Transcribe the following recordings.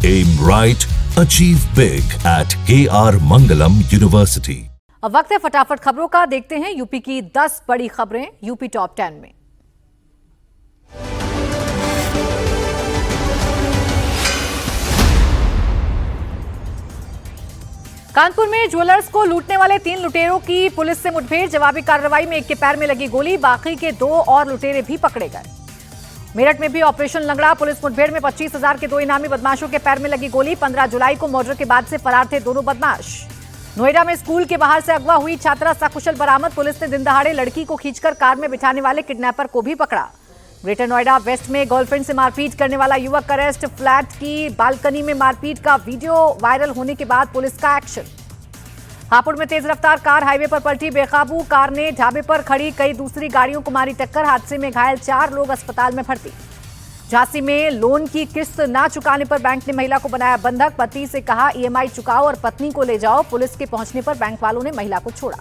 Aim right, achieve big at KR Mangalam University. अब वक्त है फटाफट खबरों का। देखते हैं यूपी की 10 बड़ी खबरें यूपी टॉप 10 में। कानपुर में ज्वेलर्स को लूटने वाले 3 लुटेरों की पुलिस से मुठभेड़। जवाबी कार्रवाई में एक के पैर में लगी गोली, बाकी के 2 और लुटेरे भी पकड़े गए। मेरठ में भी ऑपरेशन लंगड़ा। पुलिस मुठभेड़ में 25,000 के 2 इनामी बदमाशों के पैर में लगी गोली। 15 जुलाई को मर्डर के बाद से फरार थे दोनों बदमाश। नोएडा में स्कूल के बाहर से अगवा हुई छात्रा सकुशल बरामद। पुलिस ने दिन दहाड़े लड़की को खींचकर कार में बिठाने वाले किडनैपर को भी पकड़ा। ग्रेटर नोएडा वेस्ट में गर्लफ्रेंड से मारपीट करने वाला युवक अरेस्ट। फ्लैट की बालकनी में मारपीट का वीडियो वायरल होने के बाद पुलिस का एक्शन। हापुड़ में तेज रफ्तार कार हाईवे पर पलटी, बेकाबू कार ने ढाबे पर खड़ी कई दूसरी गाड़ियों को मारी टक्कर। हादसे में घायल 4 लोग अस्पताल में भर्ती। झांसी में लोन की किस्त ना चुकाने पर बैंक ने महिला को बनाया बंधक। पति से कहा ईएमआई चुकाओ और पत्नी को ले जाओ। पुलिस के पहुंचने पर बैंक वालों ने महिला को छोड़ा।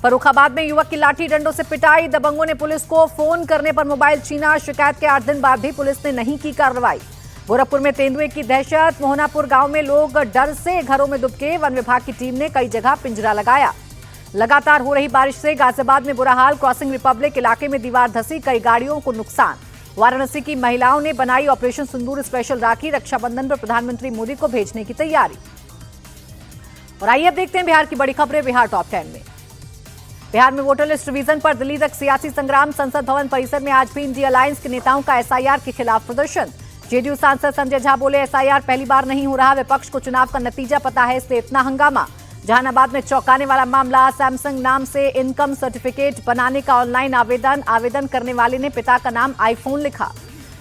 फर्रुखाबाद में युवक की लाठी डंडों से पिटाई। दबंगों ने पुलिस को फोन करने पर मोबाइल छीना। शिकायत के 8 दिन बाद भी पुलिस ने नहीं की कार्रवाई। गोरखपुर में तेंदुए की दहशत। मोहनापुर गांव में लोग डर से घरों में दुबके। वन विभाग की टीम ने कई जगह पिंजरा लगाया। लगातार हो रही बारिश से गाजियाबाद में बुरा हाल। क्रॉसिंग रिपब्लिक इलाके में दीवार धसी, कई गाड़ियों को नुकसान। वाराणसी की महिलाओं ने बनाई ऑपरेशन सिंदूर स्पेशल राखी। रक्षाबंधन पर प्रधानमंत्री मोदी को भेजने की तैयारी। और आइए अब देखते हैं बिहार की बड़ी खबरें बिहार टॉप 10 में। बिहार में वोटर लिस्ट रिवीजन पर दिल्ली तक सियासी संग्राम। संसद भवन परिसर में आज भी इंडिया अलायंस के नेताओं का एसआईआर के खिलाफ प्रदर्शन। जेडीयू सांसद संजय झा बोले एसआईआर पहली बार नहीं हो रहा, विपक्ष को चुनाव का नतीजा पता है इसलिए इतना हंगामा। जहानाबाद में चौंकाने वाला मामला। सैमसंग नाम से इनकम सर्टिफिकेट बनाने का ऑनलाइन आवेदन करने वाले ने पिता का नाम आईफोन लिखा।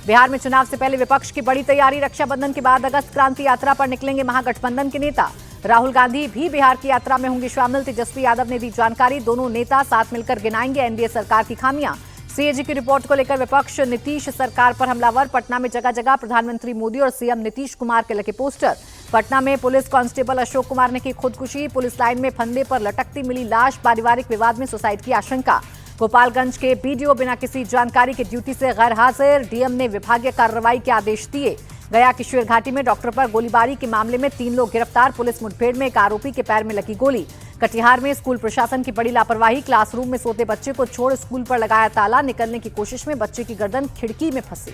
बिहार में चुनाव से पहले विपक्ष की बड़ी तैयारी। रक्षाबंधन के बाद अगस्त क्रांति यात्रा पर निकलेंगे महागठबंधन के नेता। राहुल गांधी भी बिहार की यात्रा में होंगे शामिल। तेजस्वी यादव ने दी जानकारी। दोनों नेता साथ मिलकर गिनाएंगे एनडीए सरकार की खामियां। सीएजी की रिपोर्ट को लेकर विपक्ष नीतीश सरकार पर हमलावर। पटना में जगह जगह प्रधानमंत्री मोदी और सीएम नीतीश कुमार के लगे पोस्टर। पटना में पुलिस कांस्टेबल अशोक कुमार ने की खुदकुशी। पुलिस लाइन में फंदे पर लटकती मिली लाश। पारिवारिक विवाद में सुसाइड की आशंका। गोपालगंज के बीडीओ बिना किसी जानकारी के ड्यूटी से गैर हाजिर। डीएम ने विभागीय कार्रवाई के आदेश दिए। गया की शेर घाटी में डॉक्टर पर गोलीबारी के मामले में 3 लोग गिरफ्तार। पुलिस मुठभेड़ में एक आरोपी के पैर में लगी गोली। कटिहार में स्कूल प्रशासन की बड़ी लापरवाही। क्लासरूम में सोते बच्चे को छोड़ स्कूल पर लगाया ताला। निकलने की कोशिश में बच्चे की गर्दन खिड़की में फंसी।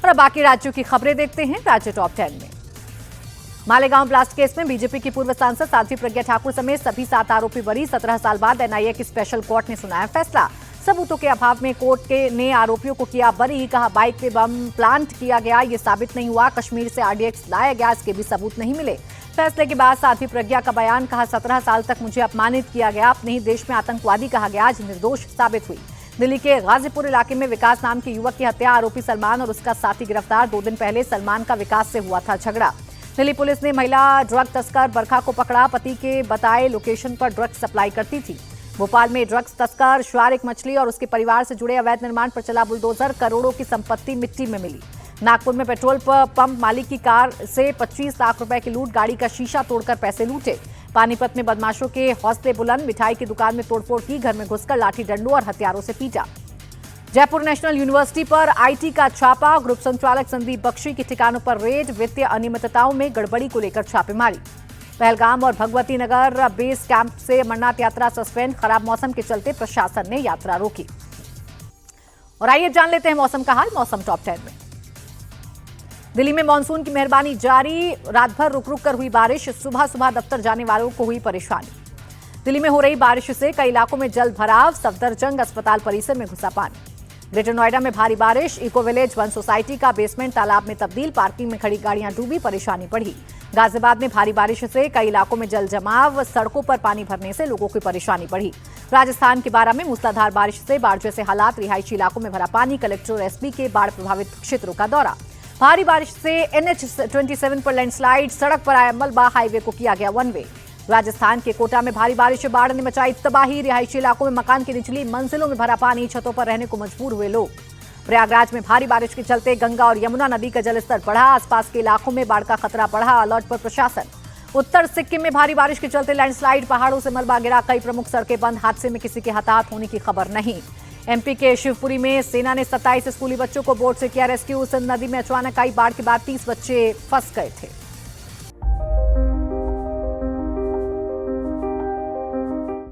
और अब बाकी राज्यों की खबरें देखते हैं राज्य टॉप 10 में। मालेगांव ब्लास्ट केस में बीजेपी की पूर्व सांसद साध्वी प्रज्ञा ठाकुर समेत सभी 7 आरोपी बरी। 17 साल बाद एनआईए की स्पेशल कोर्ट ने सुनाया फैसला। सबूतों के अभाव में कोर्ट ने आरोपियों को किया बरी। कहा बाइक पे बम प्लांट किया गया, ये साबित नहीं हुआ। कश्मीर से आरडीएक्स लाया गया, इसके भी सबूत नहीं मिले। फैसले के बाद साध्वी प्रज्ञा का बयान। कहा 17 साल तक मुझे अपमानित किया गया, अपने ही देश में आतंकवादी कहा गया, आज निर्दोष साबित हुई। दिल्ली के गाजीपुर इलाके में विकास नाम के युवक की हत्या। आरोपी सलमान और उसका साथी गिरफ्तार। 2 दिन पहले सलमान का विकास से हुआ था झगड़ा। दिल्ली पुलिस ने महिला ड्रग तस्कर बरखा को पकड़ा। पति के बताए लोकेशन पर ड्रग्स सप्लाई करती थी। भोपाल में ड्रग्स तस्कर शारिक मछली और उसके परिवार से जुड़े अवैध निर्माण पर चला बुलडोजर। करोड़ों की संपत्ति मिट्टी में मिली। नागपुर में पेट्रोल पंप मालिक की कार से 25 लाख रुपए की लूट। गाड़ी का शीशा तोड़कर पैसे लूटे। पानीपत में बदमाशों के हौसले बुलंद। मिठाई की दुकान में तोड़फोड़ की। घर में घुसकर लाठी डंडों और हथियारों से पीटा। जयपुर नेशनल यूनिवर्सिटी पर आईटी का छापा। ग्रुप संचालक संदीप बख्शी के ठिकानों पर रेड। वित्तीय अनियमितताओं में गड़बड़ी को लेकर छापेमारी। पहलगाम और भगवती नगर बेस कैंप से अमरनाथ यात्रा सस्पेंड। खराब मौसम के चलते प्रशासन ने यात्रा रोकी। और आइए जान लेते हैं मौसम का हाल। मौसम टॉप 10 में। दिल्ली में मानसून की मेहरबानी जारी। रात भर रुक रुक कर हुई बारिश। सुबह सुबह दफ्तर जाने वालों को हुई परेशानी। दिल्ली में हो रही बारिश से कई इलाकों में जल भराव। सफदरजंग अस्पताल परिसर में घुसा पानी। ग्रेटर नोएडा में भारी बारिश। इको विलेज वन सोसाइटी का बेसमेंट तालाब में तब्दील। पार्किंग में खड़ी गाड़ियां डूबी, परेशानी बढ़ी। गाजियाबाद में भारी बारिश से कई इलाकों में जल जमाव। सड़कों पर पानी भरने से लोगों की परेशानी बढ़ी। राजस्थान के बारा में मूसलाधार बारिश से बाढ़ जैसे हालात। रिहायशी इलाकों में भरा पानी। कलेक्टर और एसपी के बाढ़ प्रभावित क्षेत्रों का दौरा। भारी बारिश से NH-27 पर लैंडस्लाइड। सड़क पर आया मलबा। हाईवे को किया गया 1 वे। राजस्थान के कोटा में भारी बारिश से बाढ़ ने मचाई तबाही। रिहायशी इलाकों में मकान की निचली मंजिलों में भरा पानी। छतों पर रहने को मजबूर हुए लोग। प्रयागराज में भारी बारिश के चलते गंगा और यमुना नदी का जलस्तर बढ़ा। आसपास के इलाकों में बाढ़ का खतरा बढ़ा। अलर्ट पर प्रशासन। उत्तर सिक्किम में भारी बारिश के चलते लैंडस्लाइड। पहाड़ों से मलबा गिरा। कई प्रमुख सड़कें बंद। हादसे में किसी के हताहत होने की खबर नहीं। एमपी के शिवपुरी में सेना ने 27 स्कूली बच्चों को बोट से किया रेस्क्यू। सिंध नदी में अचानक आई बाढ़ के बाद 30 बच्चे फंस गए थे।